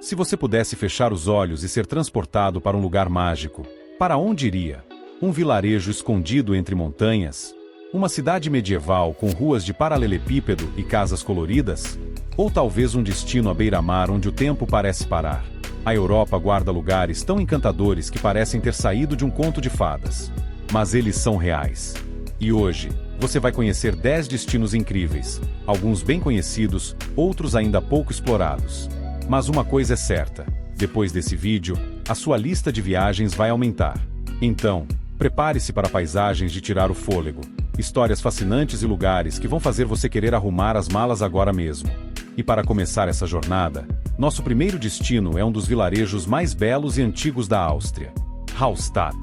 Se você pudesse fechar os olhos e ser transportado para um lugar mágico, para onde iria? Um vilarejo escondido entre montanhas? Uma cidade medieval com ruas de paralelepípedo e casas coloridas? Ou talvez um destino à beira-mar onde o tempo parece parar? A Europa guarda lugares tão encantadores que parecem ter saído de um conto de fadas. Mas eles são reais. E hoje, você vai conhecer 10 destinos incríveis, alguns bem conhecidos, outros ainda pouco explorados. Mas uma coisa é certa, depois desse vídeo, a sua lista de viagens vai aumentar. Então, prepare-se para paisagens de tirar o fôlego, histórias fascinantes e lugares que vão fazer você querer arrumar as malas agora mesmo. E para começar essa jornada, nosso primeiro destino é um dos vilarejos mais belos e antigos da Áustria, Hallstatt.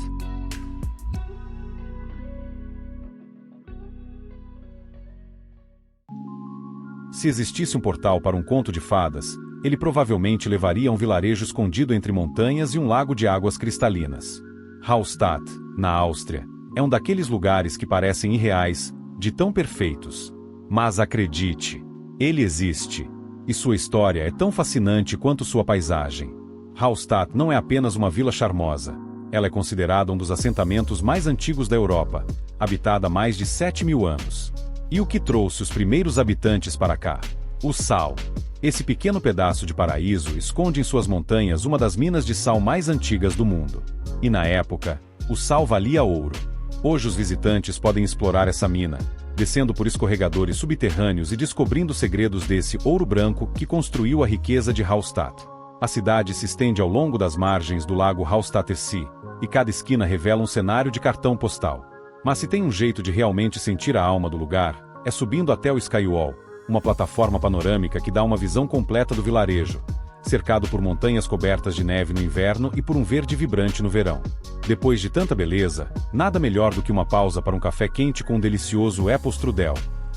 Se existisse um portal para um conto de fadas, ele provavelmente levaria a um vilarejo escondido entre montanhas e um lago de águas cristalinas. Hallstatt, na Áustria, é um daqueles lugares que parecem irreais, de tão perfeitos. Mas acredite, ele existe. E sua história é tão fascinante quanto sua paisagem. Hallstatt não é apenas uma vila charmosa. Ela é considerada um dos assentamentos mais antigos da Europa, habitada há mais de 7.000 anos. E o que trouxe os primeiros habitantes para cá? O sal. Esse pequeno pedaço de paraíso esconde em suas montanhas uma das minas de sal mais antigas do mundo. E na época, o sal valia ouro. Hoje os visitantes podem explorar essa mina, descendo por escorregadores subterrâneos e descobrindo segredos desse ouro branco que construiu a riqueza de Hallstatt. A cidade se estende ao longo das margens do lago Hallstattersee, e cada esquina revela um cenário de cartão postal. Mas se tem um jeito de realmente sentir a alma do lugar, é subindo até o Skywall, uma plataforma panorâmica que dá uma visão completa do vilarejo, cercado por montanhas cobertas de neve no inverno e por um verde vibrante no verão. Depois de tanta beleza, nada melhor do que uma pausa para um café quente com um delicioso Äppelstrudel,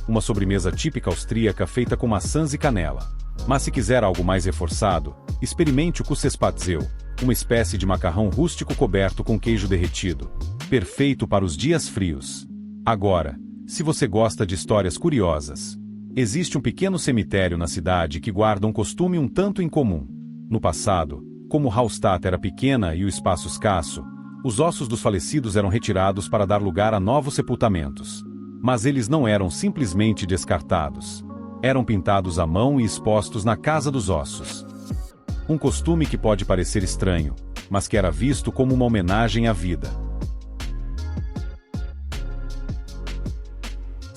uma sobremesa típica austríaca feita com maçãs e canela. Mas se quiser algo mais reforçado, experimente o Kussespatzel, uma espécie de macarrão rústico coberto com queijo derretido, perfeito para os dias frios. Agora, se você gosta de histórias curiosas, existe um pequeno cemitério na cidade que guarda um costume um tanto incomum. No passado, como Hallstatt era pequena e o espaço escasso, os ossos dos falecidos eram retirados para dar lugar a novos sepultamentos. Mas eles não eram simplesmente descartados. Eram pintados à mão e expostos na Casa dos Ossos. Um costume que pode parecer estranho, mas que era visto como uma homenagem à vida.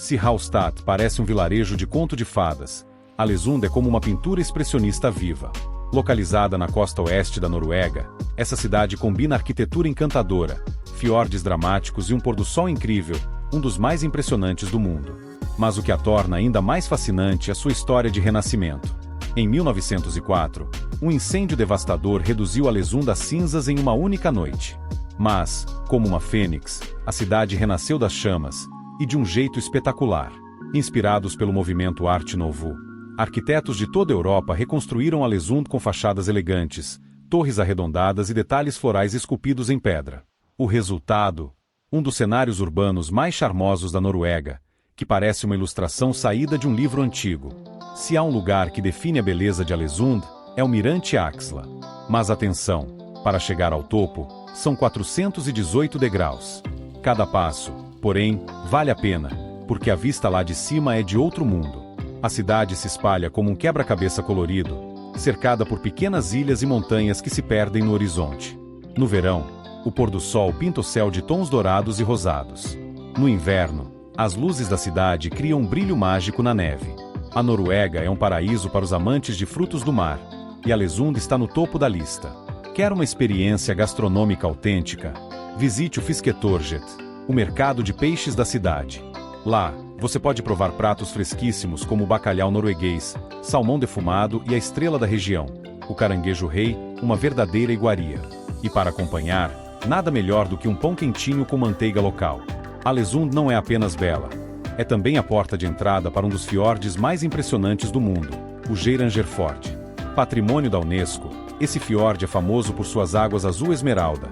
Se Hallstatt parece um vilarejo de conto de fadas, Ålesund é como uma pintura expressionista viva. Localizada na costa oeste da Noruega, essa cidade combina arquitetura encantadora, fiordes dramáticos e um pôr-do-sol incrível, um dos mais impressionantes do mundo. Mas o que a torna ainda mais fascinante é sua história de renascimento. Em 1904, um incêndio devastador reduziu Ålesund a cinzas em uma única noite. Mas, como uma fênix, a cidade renasceu das chamas, e de um jeito espetacular. Inspirados pelo movimento Art Nouveau, arquitetos de toda a Europa reconstruíram Ålesund com fachadas elegantes, torres arredondadas e detalhes florais esculpidos em pedra. O resultado? Um dos cenários urbanos mais charmosos da Noruega, que parece uma ilustração saída de um livro antigo. Se há um lugar que define a beleza de Ålesund, é o Mirante Axla. Mas atenção, para chegar ao topo, são 418 degraus. Cada passo, porém, vale a pena, porque a vista lá de cima é de outro mundo. A cidade se espalha como um quebra-cabeça colorido, cercada por pequenas ilhas e montanhas que se perdem no horizonte. No verão, o pôr-do-sol pinta o céu de tons dourados e rosados. No inverno, as luzes da cidade criam um brilho mágico na neve. A Noruega é um paraíso para os amantes de frutos do mar, e Ålesund está no topo da lista. Quer uma experiência gastronômica autêntica? Visite o Fisketorget, o mercado de peixes da cidade. Lá, você pode provar pratos fresquíssimos como o bacalhau norueguês, salmão defumado e a estrela da região, o caranguejo-rei, uma verdadeira iguaria. E para acompanhar, nada melhor do que um pão quentinho com manteiga local. Ålesund não é apenas bela, é também a porta de entrada para um dos fiordes mais impressionantes do mundo, o Geirangerfjord. Patrimônio da Unesco, esse fiorde é famoso por suas águas azul esmeralda,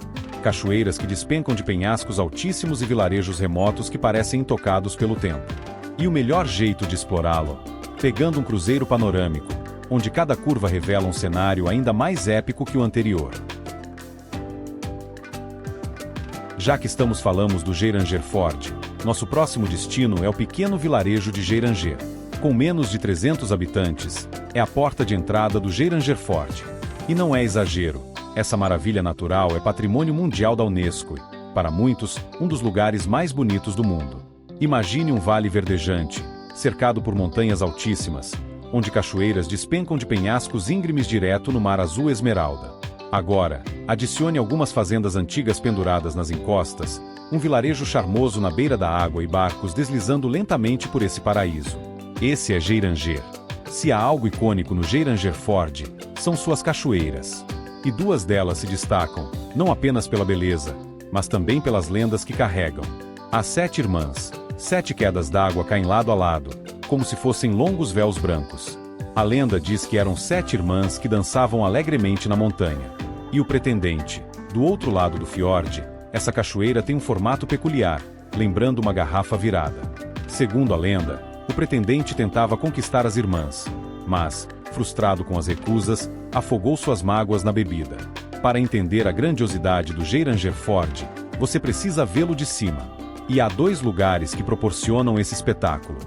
cachoeiras que despencam de penhascos altíssimos e vilarejos remotos que parecem intocados pelo tempo. E o melhor jeito de explorá-lo? Pegando um cruzeiro panorâmico, onde cada curva revela um cenário ainda mais épico que o anterior. Já que falamos do Geiranger Ford, nosso próximo destino é o pequeno vilarejo de Geiranger. Com menos de 300 habitantes, é a porta de entrada do Geiranger Ford. E não é exagero, essa maravilha natural é patrimônio mundial da Unesco e, para muitos, um dos lugares mais bonitos do mundo. Imagine um vale verdejante, cercado por montanhas altíssimas, onde cachoeiras despencam de penhascos íngremes direto no mar azul esmeralda. Agora, adicione algumas fazendas antigas penduradas nas encostas, um vilarejo charmoso na beira da água e barcos deslizando lentamente por esse paraíso. Esse é Geiranger. Se há algo icônico no Geiranger Ford, são suas cachoeiras. E duas delas se destacam, não apenas pela beleza, mas também pelas lendas que carregam. As 7 irmãs, 7 quedas d'água caem lado a lado, como se fossem longos véus brancos. A lenda diz que eram 7 irmãs que dançavam alegremente na montanha. E o pretendente, do outro lado do fiord, essa cachoeira tem um formato peculiar, lembrando uma garrafa virada. Segundo a lenda, o pretendente tentava conquistar as irmãs, mas, frustrado com as recusas, afogou suas mágoas na bebida. Para entender a grandiosidade do Geiranger Ford, você precisa vê-lo de cima. E há 2 lugares que proporcionam esse espetáculo.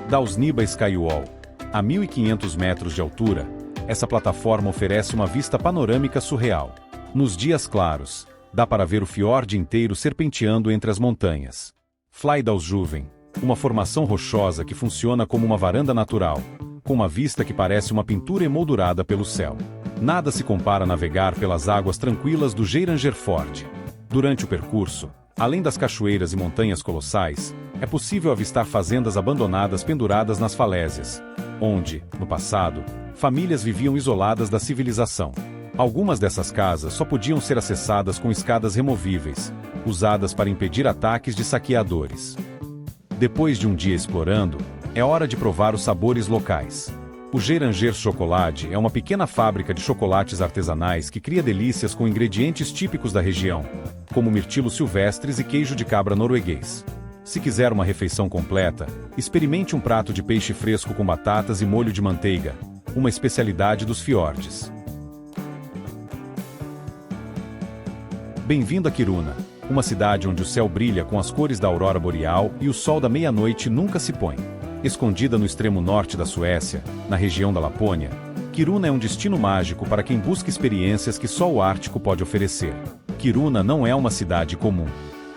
Dalsniba Skywall. A 1.500 metros de altura, essa plataforma oferece uma vista panorâmica surreal. Nos dias claros, dá para ver o fiord inteiro serpenteando entre as montanhas. Flydalsjuven, uma formação rochosa que funciona como uma varanda natural, com uma vista que parece uma pintura emoldurada pelo céu. Nada se compara a navegar pelas águas tranquilas do Geiranger Ford. Durante o percurso, além das cachoeiras e montanhas colossais, é possível avistar fazendas abandonadas penduradas nas falésias, onde, no passado, famílias viviam isoladas da civilização. Algumas dessas casas só podiam ser acessadas com escadas removíveis, usadas para impedir ataques de saqueadores. Depois de um dia explorando, é hora de provar os sabores locais. O Geiranger Chocolate é uma pequena fábrica de chocolates artesanais que cria delícias com ingredientes típicos da região, como mirtilos silvestres e queijo de cabra norueguês. Se quiser uma refeição completa, experimente um prato de peixe fresco com batatas e molho de manteiga, uma especialidade dos fiordes. Bem-vindo a Kiruna, uma cidade onde o céu brilha com as cores da aurora boreal e o sol da meia-noite nunca se põe. Escondida no extremo norte da Suécia, na região da Lapônia, Kiruna é um destino mágico para quem busca experiências que só o Ártico pode oferecer. Kiruna não é uma cidade comum.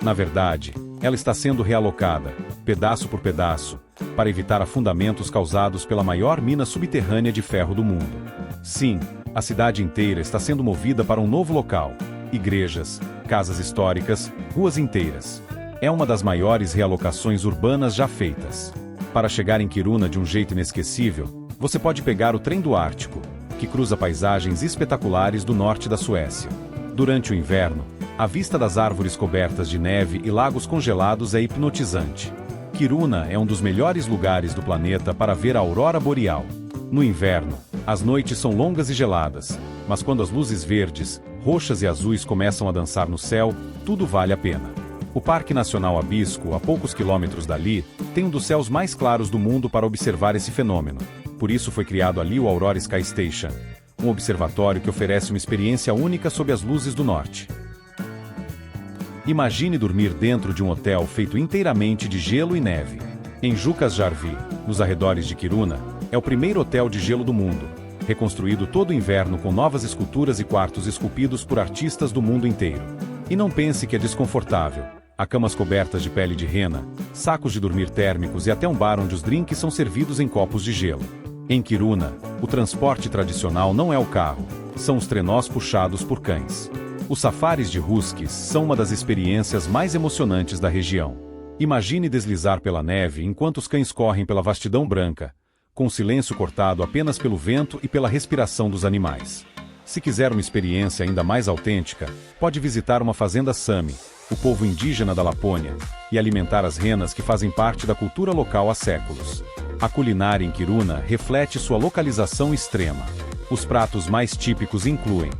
Na verdade, ela está sendo realocada, pedaço por pedaço, para evitar afundamentos causados pela maior mina subterrânea de ferro do mundo. Sim, a cidade inteira está sendo movida para um novo local. Igrejas, casas históricas, ruas inteiras. É uma das maiores realocações urbanas já feitas. Para chegar em Kiruna de um jeito inesquecível, você pode pegar o trem do Ártico, que cruza paisagens espetaculares do norte da Suécia. Durante o inverno, a vista das árvores cobertas de neve e lagos congelados é hipnotizante. Kiruna é um dos melhores lugares do planeta para ver a aurora boreal. No inverno, as noites são longas e geladas, mas quando as luzes verdes, roxas e azuis começam a dançar no céu, tudo vale a pena. O Parque Nacional Abisko, a poucos quilômetros dali, tem um dos céus mais claros do mundo para observar esse fenômeno. Por isso foi criado ali o Aurora Sky Station, um observatório que oferece uma experiência única sob as luzes do norte. Imagine dormir dentro de um hotel feito inteiramente de gelo e neve. Em Jukkasjärvi, nos arredores de Kiruna, é o primeiro hotel de gelo do mundo, reconstruído todo o inverno com novas esculturas e quartos esculpidos por artistas do mundo inteiro. E não pense que é desconfortável. Há camas cobertas de pele de rena, sacos de dormir térmicos e até um bar onde os drinks são servidos em copos de gelo. Em Kiruna, o transporte tradicional não é o carro, são os trenós puxados por cães. Os safaris de huskies são uma das experiências mais emocionantes da região. Imagine deslizar pela neve enquanto os cães correm pela vastidão branca, com o silêncio cortado apenas pelo vento e pela respiração dos animais. Se quiser uma experiência ainda mais autêntica, pode visitar uma fazenda Sami, o povo indígena da Lapônia, e alimentar as renas que fazem parte da cultura local há séculos. A culinária em Kiruna reflete sua localização extrema. Os pratos mais típicos incluem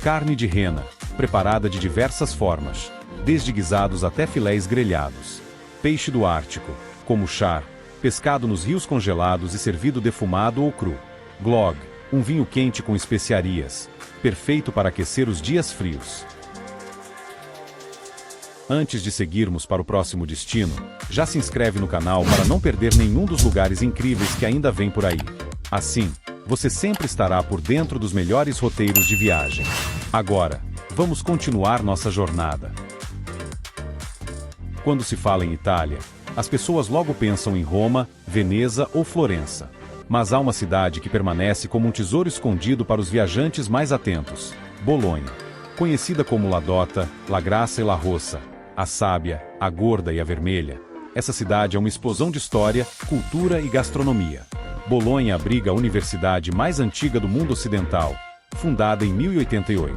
carne de rena, preparada de diversas formas, desde guisados até filés grelhados, peixe do Ártico, como char, pescado nos rios congelados e servido defumado ou cru, glögg, Um vinho quente com especiarias, perfeito para aquecer os dias frios. Antes de seguirmos para o próximo destino, já se inscreve no canal para não perder nenhum dos lugares incríveis que ainda vem por aí. Assim, você sempre estará por dentro dos melhores roteiros de viagem. Agora, vamos continuar nossa jornada. Quando se fala em Itália, as pessoas logo pensam em Roma, Veneza ou Florença. Mas há uma cidade que permanece como um tesouro escondido para os viajantes mais atentos: Bolonha. Conhecida como La Dota, La Graça e La Rossa, a sábia, a gorda e a vermelha, essa cidade é uma explosão de história, cultura e gastronomia. Bolonha abriga a universidade mais antiga do mundo ocidental, fundada em 1088.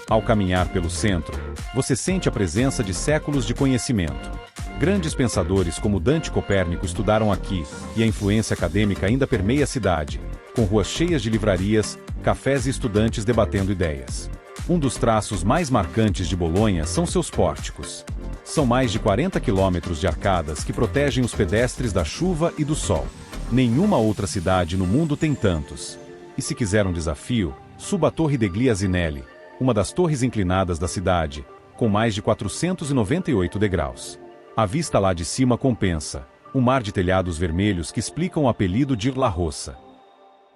Ao caminhar pelo centro, você sente a presença de séculos de conhecimento. Grandes pensadores como Dante e Copérnico estudaram aqui, e a influência acadêmica ainda permeia a cidade, com ruas cheias de livrarias, cafés e estudantes debatendo ideias. Um dos traços mais marcantes de Bolonha são seus pórticos. São mais de 40 quilômetros de arcadas que protegem os pedestres da chuva e do sol. Nenhuma outra cidade no mundo tem tantos. E se quiser um desafio, suba a Torre degli Asinelli, uma das torres inclinadas da cidade, com mais de 498 degraus. A vista lá de cima compensa, um mar de telhados vermelhos que explicam o apelido de La Rossa.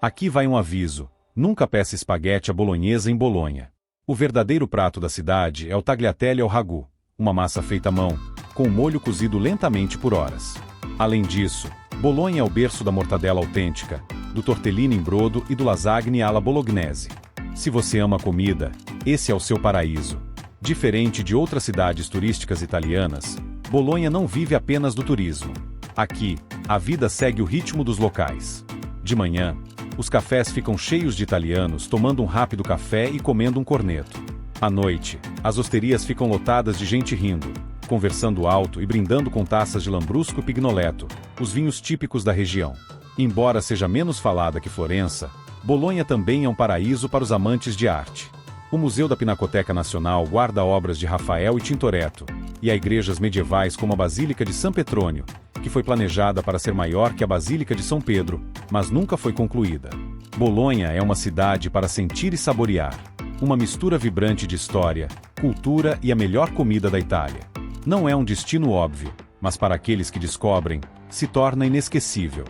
Aqui vai um aviso: nunca peça espaguete à bolonhesa em Bolonha. O verdadeiro prato da cidade é o tagliatelle ao ragù, uma massa feita à mão, com molho cozido lentamente por horas. Além disso, Bolonha é o berço da mortadela autêntica, do tortellini em brodo e do lasagne alla bolognese. Se você ama comida, esse é o seu paraíso. Diferente de outras cidades turísticas italianas, Bolonha não vive apenas do turismo. Aqui, a vida segue o ritmo dos locais. De manhã, os cafés ficam cheios de italianos tomando um rápido café e comendo um corneto. À noite, as osterias ficam lotadas de gente rindo, conversando alto e brindando com taças de lambrusco e pignoletto, os vinhos típicos da região. Embora seja menos falada que Florença, Bolonha também é um paraíso para os amantes de arte. O Museu da Pinacoteca Nacional guarda obras de Rafael e Tintoretto, e há igrejas medievais como a Basílica de San Petronio, que foi planejada para ser maior que a Basílica de São Pedro, mas nunca foi concluída. Bolonha é uma cidade para sentir e saborear, uma mistura vibrante de história, cultura e a melhor comida da Itália. Não é um destino óbvio, mas para aqueles que descobrem, se torna inesquecível.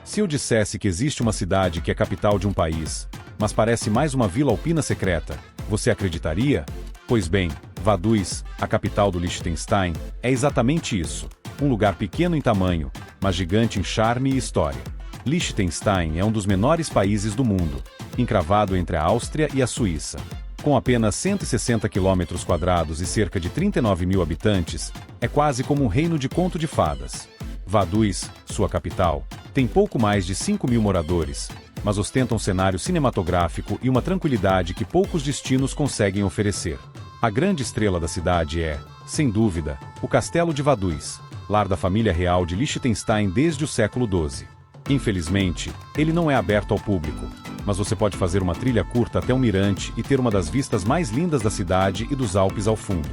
Se eu dissesse que existe uma cidade que é capital de um país, mas parece mais uma vila alpina secreta, você acreditaria? Pois bem, Vaduz, a capital do Liechtenstein, é exatamente isso. Um lugar pequeno em tamanho, mas gigante em charme e história. Liechtenstein é um dos menores países do mundo, encravado entre a Áustria e a Suíça. Com apenas 160 km² e cerca de 39 mil habitantes, é quase como um reino de conto de fadas. Vaduz, sua capital, tem pouco mais de 5 mil moradores, mas ostenta um cenário cinematográfico e uma tranquilidade que poucos destinos conseguem oferecer. A grande estrela da cidade é, sem dúvida, o Castelo de Vaduz, lar da família real de Liechtenstein desde o século XII. Infelizmente, ele não é aberto ao público, mas você pode fazer uma trilha curta até o mirante e ter uma das vistas mais lindas da cidade e dos Alpes ao fundo.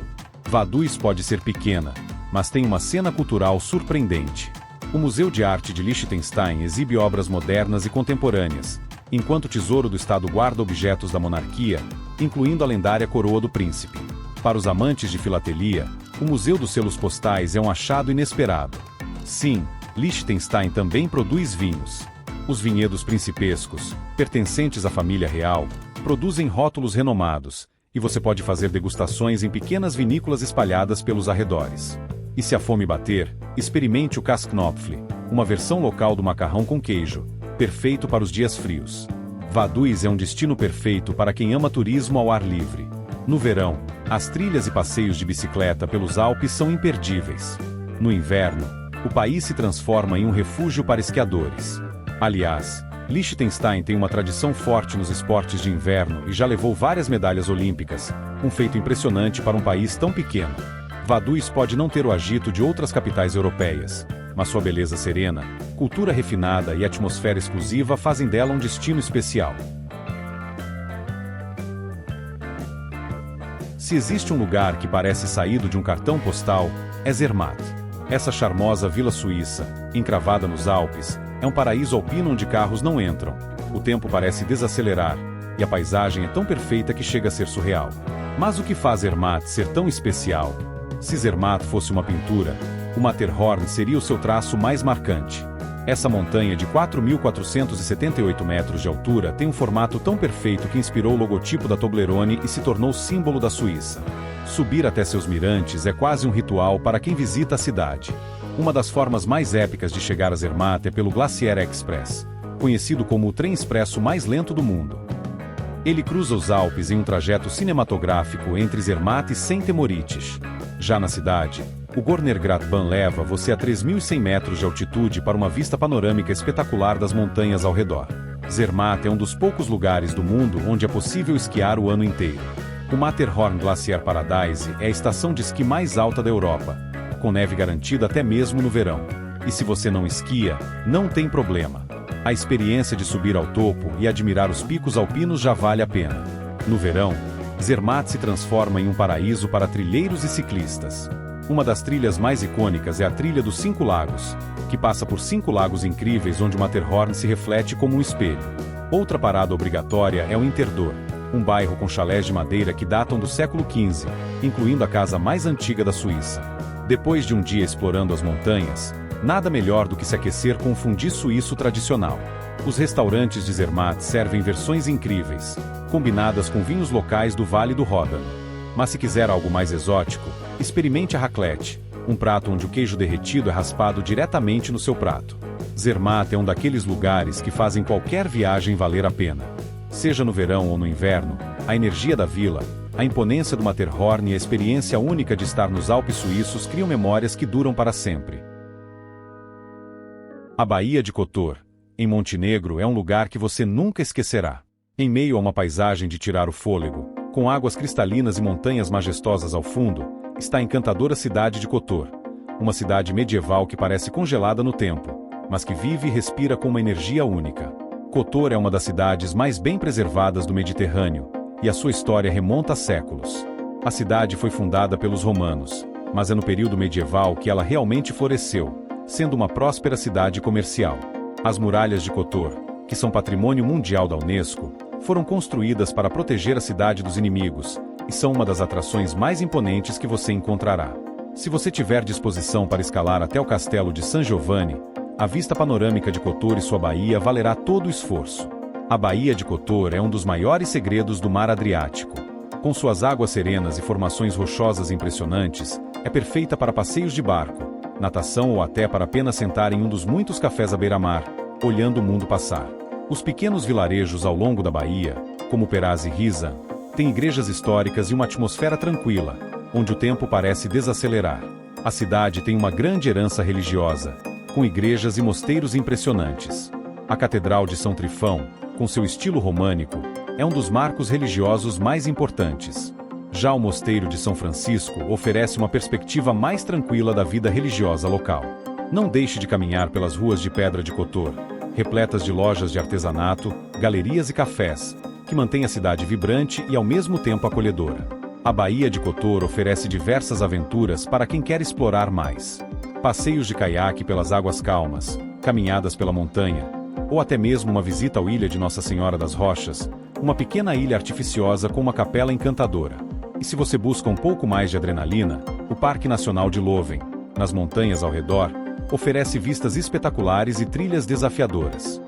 Vaduz pode ser pequena, mas tem uma cena cultural surpreendente. O Museu de Arte de Liechtenstein exibe obras modernas e contemporâneas, enquanto o Tesouro do Estado guarda objetos da monarquia, incluindo a lendária coroa do príncipe. Para os amantes de filatelia, o Museu dos Selos Postais é um achado inesperado. Sim, Liechtenstein também produz vinhos. Os vinhedos principescos, pertencentes à família real, produzem rótulos renomados, e você pode fazer degustações em pequenas vinícolas espalhadas pelos arredores. E se a fome bater, experimente o Käsknopfli, uma versão local do macarrão com queijo, perfeito para os dias frios. Vaduz é um destino perfeito para quem ama turismo ao ar livre. No verão, as trilhas e passeios de bicicleta pelos Alpes são imperdíveis. No inverno, o país se transforma em um refúgio para esquiadores. Aliás, Liechtenstein tem uma tradição forte nos esportes de inverno e já levou várias medalhas olímpicas, um feito impressionante para um país tão pequeno. Vaduz pode não ter o agito de outras capitais europeias, mas sua beleza serena, cultura refinada e atmosfera exclusiva fazem dela um destino especial. Se existe um lugar que parece saído de um cartão postal, é Zermatt. Essa charmosa vila suíça, encravada nos Alpes, É um paraíso alpino onde carros não entram. O tempo parece desacelerar, e a paisagem é tão perfeita que chega a ser surreal. Mas o que faz Zermatt ser tão especial? Se Zermatt fosse uma pintura, o Matterhorn seria o seu traço mais marcante. Essa montanha de 4.478 metros de altura tem um formato tão perfeito que inspirou o logotipo da Toblerone e se tornou símbolo da Suíça. Subir até seus mirantes é quase um ritual para quem visita a cidade. Uma das formas mais épicas de chegar a Zermatt é pelo Glacier Express, conhecido como o trem expresso mais lento do mundo. Ele cruza os Alpes em um trajeto cinematográfico entre Zermatt e Saint-Temorites. Já na cidade, o Gornergratbahn leva você a 3.100 metros de altitude para uma vista panorâmica espetacular das montanhas ao redor. Zermatt é um dos poucos lugares do mundo onde é possível esquiar o ano inteiro. O Matterhorn Glacier Paradise é a estação de esqui mais alta da Europa, com neve garantida até mesmo no verão. E se você não esquia, não tem problema. A experiência de subir ao topo e admirar os picos alpinos já vale a pena. No verão, Zermatt se transforma em um paraíso para trilheiros e ciclistas. Uma das trilhas mais icônicas é a Trilha dos 5 Lagos, que passa por 5 lagos incríveis onde o Matterhorn se reflete como um espelho. Outra parada obrigatória é o Interdor, um bairro com chalés de madeira que datam do século XV, incluindo a casa mais antiga da Suíça. Depois de um dia explorando as montanhas, nada melhor do que se aquecer com um fondue suíço tradicional. Os restaurantes de Zermatt servem versões incríveis, combinadas com vinhos locais do Vale do Ródano. Mas se quiser algo mais exótico, experimente a raclette, um prato onde o queijo derretido é raspado diretamente no seu prato. Zermatt é um daqueles lugares que fazem qualquer viagem valer a pena. Seja no verão ou no inverno, a energia da vila, a imponência do Matterhorn e a experiência única de estar nos Alpes suíços criam memórias que duram para sempre. A Baía de Kotor, em Montenegro, é um lugar que você nunca esquecerá. Em meio a uma paisagem de tirar o fôlego, com águas cristalinas e montanhas majestosas ao fundo, está a encantadora cidade de Kotor. Uma cidade medieval que parece congelada no tempo, mas que vive e respira com uma energia única. Kotor é uma das cidades mais bem preservadas do Mediterrâneo, e a sua história remonta a séculos. A cidade foi fundada pelos romanos, mas é no período medieval que ela realmente floresceu, sendo uma próspera cidade comercial. As muralhas de Kotor, que são patrimônio mundial da Unesco, foram construídas para proteger a cidade dos inimigos, e são uma das atrações mais imponentes que você encontrará. Se você tiver disposição para escalar até o castelo de San Giovanni, a vista panorâmica de Kotor e sua baía valerá todo o esforço. A Baía de Kotor é um dos maiores segredos do Mar Adriático. Com suas águas serenas e formações rochosas impressionantes, é perfeita para passeios de barco, natação ou até para apenas sentar em um dos muitos cafés à beira-mar, olhando o mundo passar. Os pequenos vilarejos ao longo da baía, como Peraz e Riza, têm igrejas históricas e uma atmosfera tranquila, onde o tempo parece desacelerar. A cidade tem uma grande herança religiosa, com igrejas e mosteiros impressionantes. A Catedral de São Trifão, com seu estilo românico, é um dos marcos religiosos mais importantes. Já o Mosteiro de São Francisco oferece uma perspectiva mais tranquila da vida religiosa local. Não deixe de caminhar pelas ruas de pedra de Kotor, repletas de lojas de artesanato, galerias e cafés, que mantêm a cidade vibrante e ao mesmo tempo acolhedora. A Baía de Kotor oferece diversas aventuras para quem quer explorar mais. Passeios de caiaque pelas águas calmas, caminhadas pela montanha, ou até mesmo uma visita à ilha de Nossa Senhora das Rochas, uma pequena ilha artificiosa com uma capela encantadora. E se você busca um pouco mais de adrenalina, o Parque Nacional de Loven, nas montanhas ao redor, oferece vistas espetaculares e trilhas desafiadoras.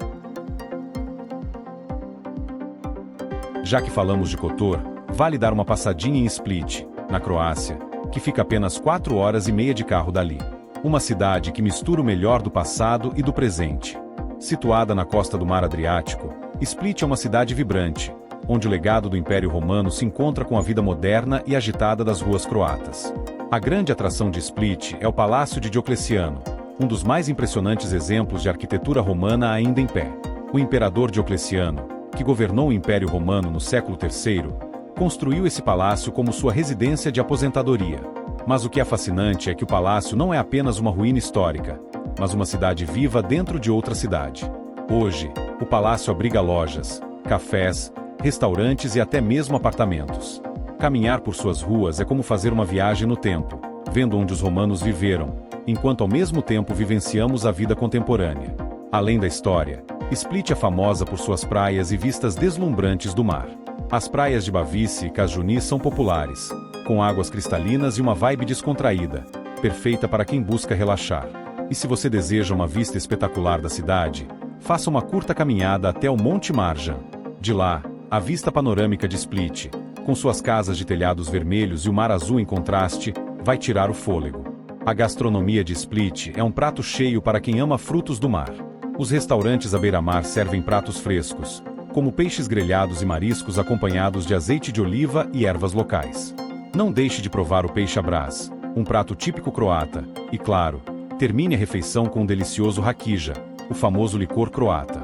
Já que falamos de Kotor, vale dar uma passadinha em Split, na Croácia, que fica apenas 4 horas e meia de carro dali. Uma cidade que mistura o melhor do passado e do presente. Situada na costa do Mar Adriático, Split é uma cidade vibrante, onde o legado do Império Romano se encontra com a vida moderna e agitada das ruas croatas. A grande atração de Split é o Palácio de Diocleciano, um dos mais impressionantes exemplos de arquitetura romana ainda em pé. O imperador Diocleciano, que governou o Império Romano no século III, construiu esse palácio como sua residência de aposentadoria. Mas o que é fascinante é que o palácio não é apenas uma ruína histórica, mas uma cidade viva dentro de outra cidade. Hoje, o palácio abriga lojas, cafés, restaurantes e até mesmo apartamentos. Caminhar por suas ruas é como fazer uma viagem no tempo, vendo onde os romanos viveram, enquanto ao mesmo tempo vivenciamos a vida contemporânea. Além da história, Split é famosa por suas praias e vistas deslumbrantes do mar. As praias de Bavice e Cajuni são populares, com águas cristalinas e uma vibe descontraída, perfeita para quem busca relaxar. E se você deseja uma vista espetacular da cidade, faça uma curta caminhada até o Monte Marjan. De lá, a vista panorâmica de Split, com suas casas de telhados vermelhos e o mar azul em contraste, vai tirar o fôlego. A gastronomia de Split é um prato cheio para quem ama frutos do mar. Os restaurantes à beira-mar servem pratos frescos, como peixes grelhados e mariscos acompanhados de azeite de oliva e ervas locais. Não deixe de provar o peixe à brás, um prato típico croata, e claro, termine a refeição com um delicioso rakija, o famoso licor croata.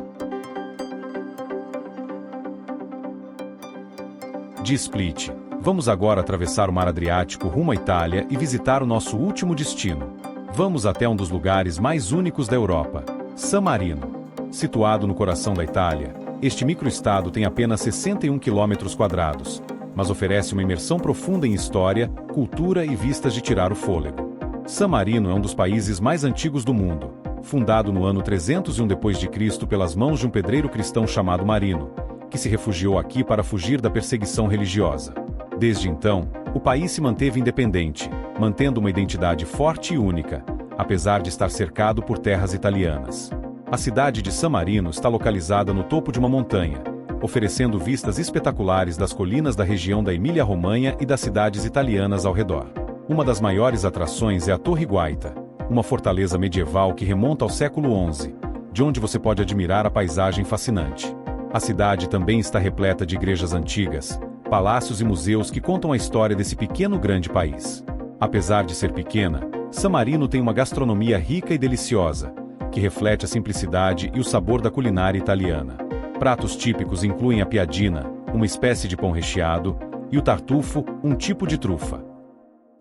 De Split, vamos agora atravessar o mar Adriático rumo à Itália e visitar o nosso último destino. Vamos até um dos lugares mais únicos da Europa, San Marino. Situado no coração da Itália, este microestado tem apenas 61 km², mas oferece uma imersão profunda em história, cultura e vistas de tirar o fôlego. San Marino é um dos países mais antigos do mundo, fundado no ano 301 d.C. pelas mãos de um pedreiro cristão chamado Marino, que se refugiou aqui para fugir da perseguição religiosa. Desde então, o país se manteve independente, mantendo uma identidade forte e única, apesar de estar cercado por terras italianas. A cidade de San Marino está localizada no topo de uma montanha, oferecendo vistas espetaculares das colinas da região da Emília-Romanha e das cidades italianas ao redor. Uma das maiores atrações é a Torre Guaita, uma fortaleza medieval que remonta ao século XI, de onde você pode admirar a paisagem fascinante. A cidade também está repleta de igrejas antigas, palácios e museus que contam a história desse pequeno grande país. Apesar de ser pequena, San Marino tem uma gastronomia rica e deliciosa, que reflete a simplicidade e o sabor da culinária italiana. Pratos típicos incluem a piadina, uma espécie de pão recheado, e o tartufo, um tipo de trufa.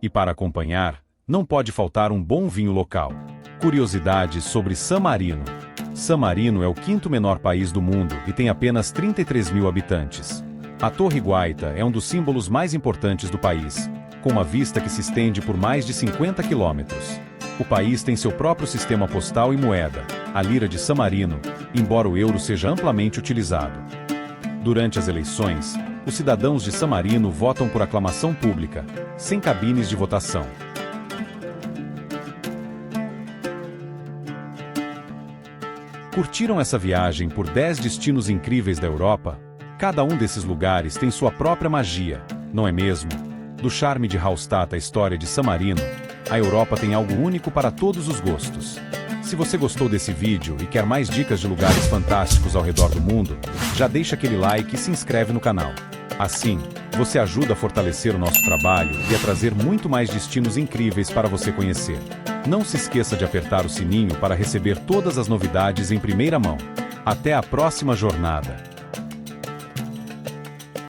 E para acompanhar, não pode faltar um bom vinho local. Curiosidades sobre San Marino. San Marino é o quinto menor país do mundo e tem apenas 33 mil habitantes. A Torre Guaita é um dos símbolos mais importantes do país, com uma vista que se estende por mais de 50 quilômetros. O país tem seu próprio sistema postal e moeda, a lira de San Marino, embora o euro seja amplamente utilizado. Durante as eleições, os cidadãos de San Marino votam por aclamação pública, sem cabines de votação. Curtiram essa viagem por 10 destinos incríveis da Europa? Cada um desses lugares tem sua própria magia, não é mesmo? Do charme de Hallstatt à história de San Marino, a Europa tem algo único para todos os gostos. Se você gostou desse vídeo e quer mais dicas de lugares fantásticos ao redor do mundo, já deixa aquele like e se inscreve no canal. Assim, você ajuda a fortalecer o nosso trabalho e a trazer muito mais destinos incríveis para você conhecer. Não se esqueça de apertar o sininho para receber todas as novidades em primeira mão. Até a próxima jornada!